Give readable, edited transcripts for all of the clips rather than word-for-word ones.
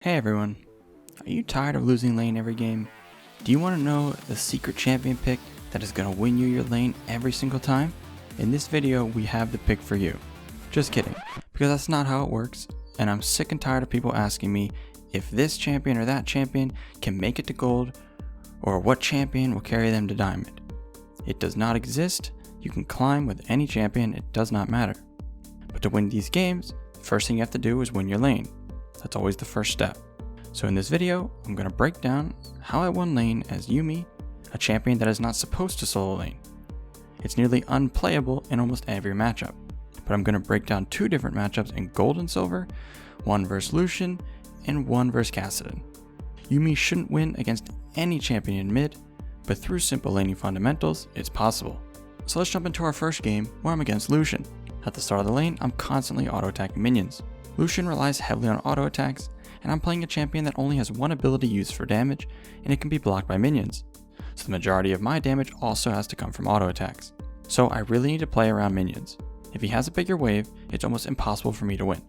Hey everyone, are you tired of losing lane every game? Do you want to know the secret champion pick that is going to win you your lane every single time? In this video we have the pick for you. Just kidding, because that's not how it works, and I'm sick and tired of people asking me if this champion or that champion can make it to gold, or what champion will carry them to diamond. It does not exist. You can climb with any champion, it does not matter. But to win these games, the first thing you have to do is win your lane. That's always the first step. So in this video, I'm going to break down how I won lane as Yuumi, a champion that is not supposed to solo lane. It's nearly unplayable in almost every matchup, but I'm going to break down two different matchups in gold and silver, one versus Lucian and one versus Kassadin. Yuumi shouldn't win against any champion in mid, but through simple laning fundamentals, it's possible. So let's jump into our first game where I'm against Lucian. At the start of the lane, I'm constantly auto-attacking minions. Lucian relies heavily on auto attacks, and I'm playing a champion that only has one ability used for damage, and it can be blocked by minions. So the majority of my damage also has to come from auto attacks. So I really need to play around minions. If he has a bigger wave, it's almost impossible for me to win.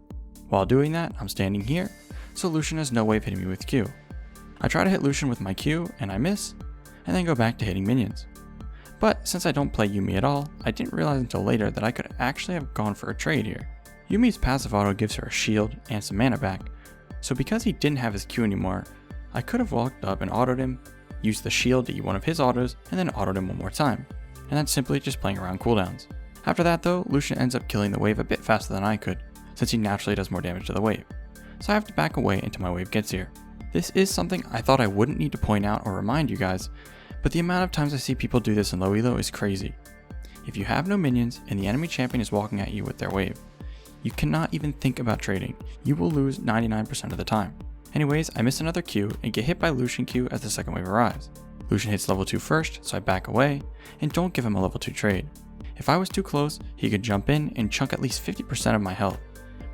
While doing that, I'm standing here, so Lucian has no way of hitting me with Q. I try to hit Lucian with my Q, and I miss, and then go back to hitting minions. But since I don't play Yuumi at all, I didn't realize until later that I could actually have gone for a trade here. Yuumi's passive auto gives her a shield and some mana back, so because he didn't have his Q anymore, I could have walked up and autoed him, used the shield to eat one of his autos, and then autoed him one more time, and that's simply just playing around cooldowns. After that though, Lucian ends up killing the wave a bit faster than I could, since he naturally does more damage to the wave, so I have to back away until my wave gets here. This is something I thought I wouldn't need to point out or remind you guys, but the amount of times I see people do this in low elo is crazy. If you have no minions and the enemy champion is walking at you with their wave, you cannot even think about trading. You will lose 99% of the time. Anyways, I miss another Q and get hit by Lucian Q as the second wave arrives. Lucian hits level 2 first, so I back away and don't give him a level 2 trade. If I was too close, he could jump in and chunk at least 50% of my health.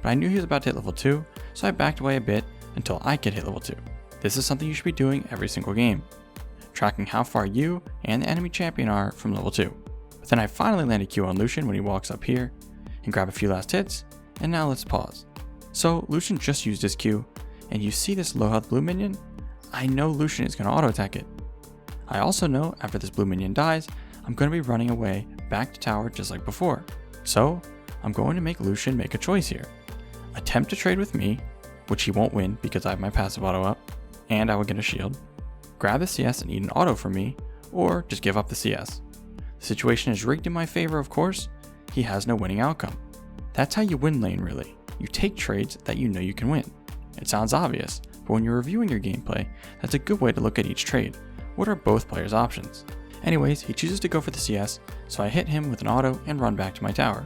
But I knew he was about to hit level 2, so I backed away a bit until I could hit level 2. This is something you should be doing every single game, tracking how far you and the enemy champion are from level 2. But then I finally landed Q on Lucian when he walks up here and grab a few last hits. And now let's pause. So Lucian just used his Q, and you see this low health blue minion? I know Lucian is going to auto attack it. I also know after this blue minion dies, I'm going to be running away back to tower just like before. So I'm going to make Lucian make a choice here. Attempt to trade with me, which he won't win because I have my passive auto up, and I will get a shield. Grab the CS and eat an auto from me, or just give up the CS. The situation is rigged in my favor, of course. He has no winning outcome. That's how you win lane really. You take trades that you know you can win. It sounds obvious, but when you're reviewing your gameplay, that's a good way to look at each trade. What are both players' options? Anyways, he chooses to go for the CS, so I hit him with an auto and run back to my tower.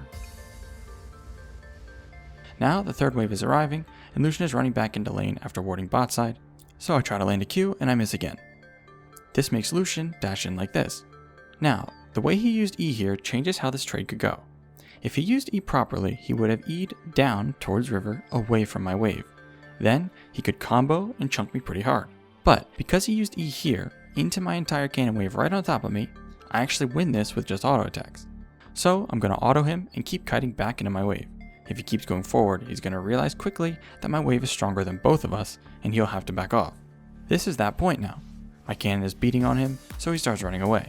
Now the third wave is arriving, and Lucian is running back into lane after warding bot side, so I try to land a Q and I miss again. This makes Lucian dash in like this. Now, the way he used E here changes how this trade could go. If he used E properly, he would have E'd down towards river away from my wave. Then he could combo and chunk me pretty hard. But because he used E here into my entire cannon wave right on top of me, I actually win this with just auto attacks. So I'm going to auto him and keep kiting back into my wave. If he keeps going forward, he's going to realize quickly that my wave is stronger than both of us and he'll have to back off. This is that point now. My cannon is beating on him, so he starts running away.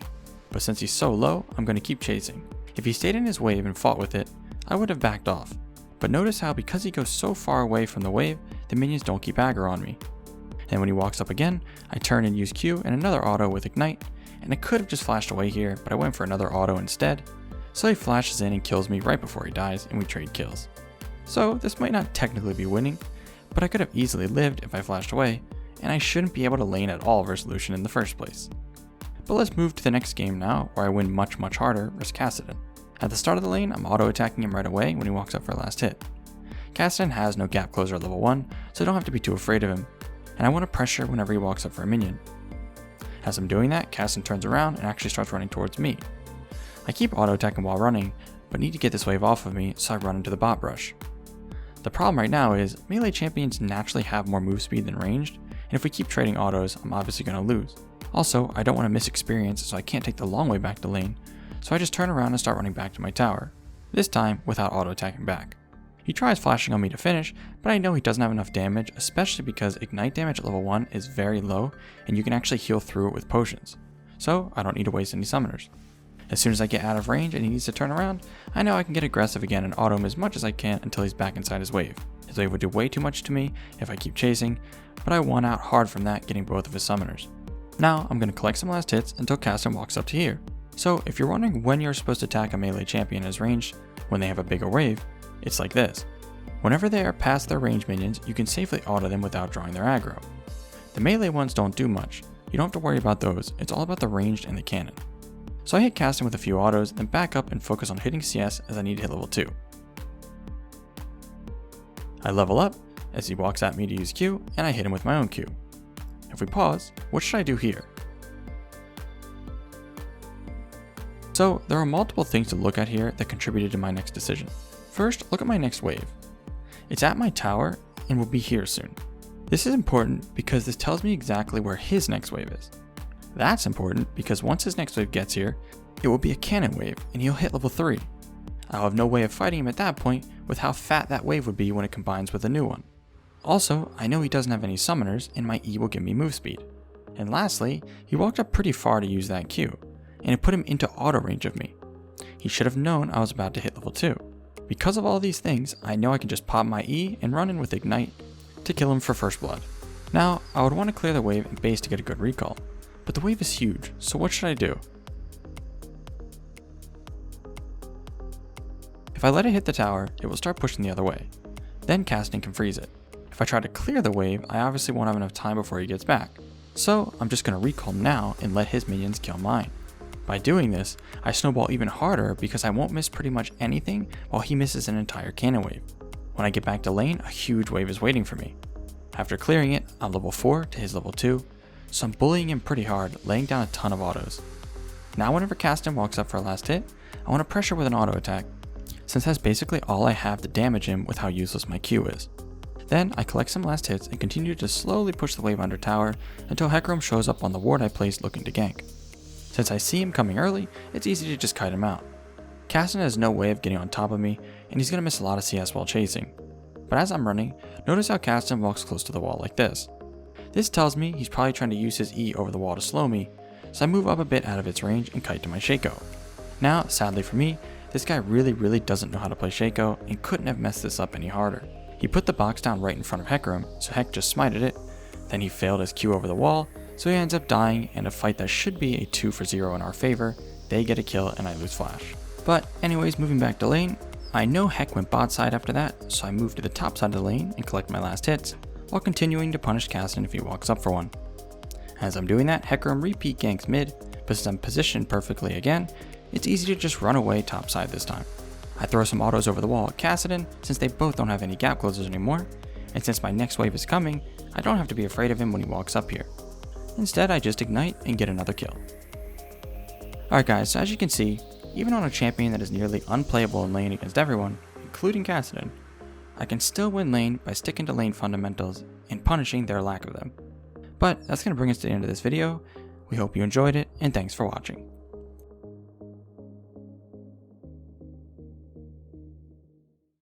But since he's so low, I'm going to keep chasing. If he stayed in his wave and fought with it, I would have backed off. But notice how because he goes so far away from the wave, the minions don't keep aggro on me. And when he walks up again, I turn and use Q and another auto with Ignite, and I could have just flashed away here, but I went for another auto instead. So he flashes in and kills me right before he dies, and we trade kills. So this might not technically be winning, but I could have easily lived if I flashed away, and I shouldn't be able to lane at all versus Lucian in the first place. But let's move to the next game now, where I win much harder versus Kassadin. At the start of the lane, I'm auto-attacking him right away when he walks up for a last hit. Kassadin has no gap closer at level 1, so I don't have to be too afraid of him, and I want to pressure whenever he walks up for a minion. As I'm doing that, Kassadin turns around and actually starts running towards me. I keep auto-attacking while running, but need to get this wave off of me, so I run into the bot brush. The problem right now is, melee champions naturally have more move speed than ranged, and if we keep trading autos, I'm obviously going to lose. Also, I don't want to miss experience, so I can't take the long way back to lane, so I just turn around and start running back to my tower, this time without auto-attacking back. He tries flashing on me to finish, but I know he doesn't have enough damage, especially because ignite damage at level 1 is very low and you can actually heal through it with potions. So I don't need to waste any summoners. As soon as I get out of range and he needs to turn around, I know I can get aggressive again and auto him as much as I can until he's back inside his wave. His wave would do way too much to me if I keep chasing, but I won out hard from that, getting both of his summoners. Now I'm going to collect some last hits until Caston walks up to here. So if you're wondering when you're supposed to attack a melee champion as ranged, when they have a bigger wave, it's like this. Whenever they are past their range minions, you can safely auto them without drawing their aggro. The melee ones don't do much, you don't have to worry about those, it's all about the ranged and the cannon. So I hit Caston with a few autos, then back up and focus on hitting CS as I need to hit level 2. I level up as he walks at me to use Q, and I hit him with my own Q. If we pause, what should I do here? So there are multiple things to look at here that contributed to my next decision. First, look at my next wave. It's at my tower and will be here soon. This is important because this tells me exactly where his next wave is. That's important because once his next wave gets here, it will be a cannon wave and he'll hit level 3. I'll have no way of fighting him at that point with how fat that wave would be when it combines with a new one. Also, I know he doesn't have any summoners and my E will give me move speed. And lastly, he walked up pretty far to use that Q, and it put him into auto range of me. He should have known I was about to hit level 2. Because of all these things, I know I can just pop my E and run in with ignite to kill him for first blood. Now, I would want to clear the wave and base to get a good recall. But the wave is huge, so what should I do? If I let it hit the tower, it will start pushing the other way. Then casting can freeze it. If I try to clear the wave, I obviously won't have enough time before he gets back. So I'm just going to recall now and let his minions kill mine. By doing this, I snowball even harder because I won't miss pretty much anything while he misses an entire cannon wave. When I get back to lane, a huge wave is waiting for me. After clearing it, I'm level 4 to his level 2. So I'm bullying him pretty hard, laying down a ton of autos. Now whenever Caston walks up for a last hit, I want to pressure with an auto attack, since that's basically all I have to damage him with how useless my Q is. Then I collect some last hits and continue to slowly push the wave under tower until Hecarim shows up on the ward I placed looking to gank. Since I see him coming early, it's easy to just kite him out. Caston has no way of getting on top of me, and he's going to miss a lot of CS while chasing. But as I'm running, notice how Caston walks close to the wall like this. This tells me he's probably trying to use his E over the wall to slow me, so I move up a bit out of its range and kite to my Shaco. Now, sadly for me, this guy really doesn't know how to play Shaco and couldn't have messed this up any harder. He put the box down right in front of Hecarim, so Heck just smited it, then he failed his Q over the wall, so he ends up dying, and a fight that should be a 2-for-0 in our favor, they get a kill and I lose flash. But anyways, moving back to lane, I know Heck went bot side after that, so I move to the top side of the lane and collect my last hits, while continuing to punish Caston if he walks up for one. As I'm doing that, Hecarim repeat ganks mid, but since I'm positioned perfectly again, it's easy to just run away top side this time. I throw some autos over the wall at Cassidon since they both don't have any gap closers anymore, and since my next wave is coming, I don't have to be afraid of him when he walks up here. Instead, I just ignite and get another kill. Alright guys, so as you can see, even on a champion that is nearly unplayable in lane against everyone, including Cassidon, I can still win lane by sticking to lane fundamentals and punishing their lack of them. But that's going to bring us to the end of this video. We hope you enjoyed it, and thanks for watching.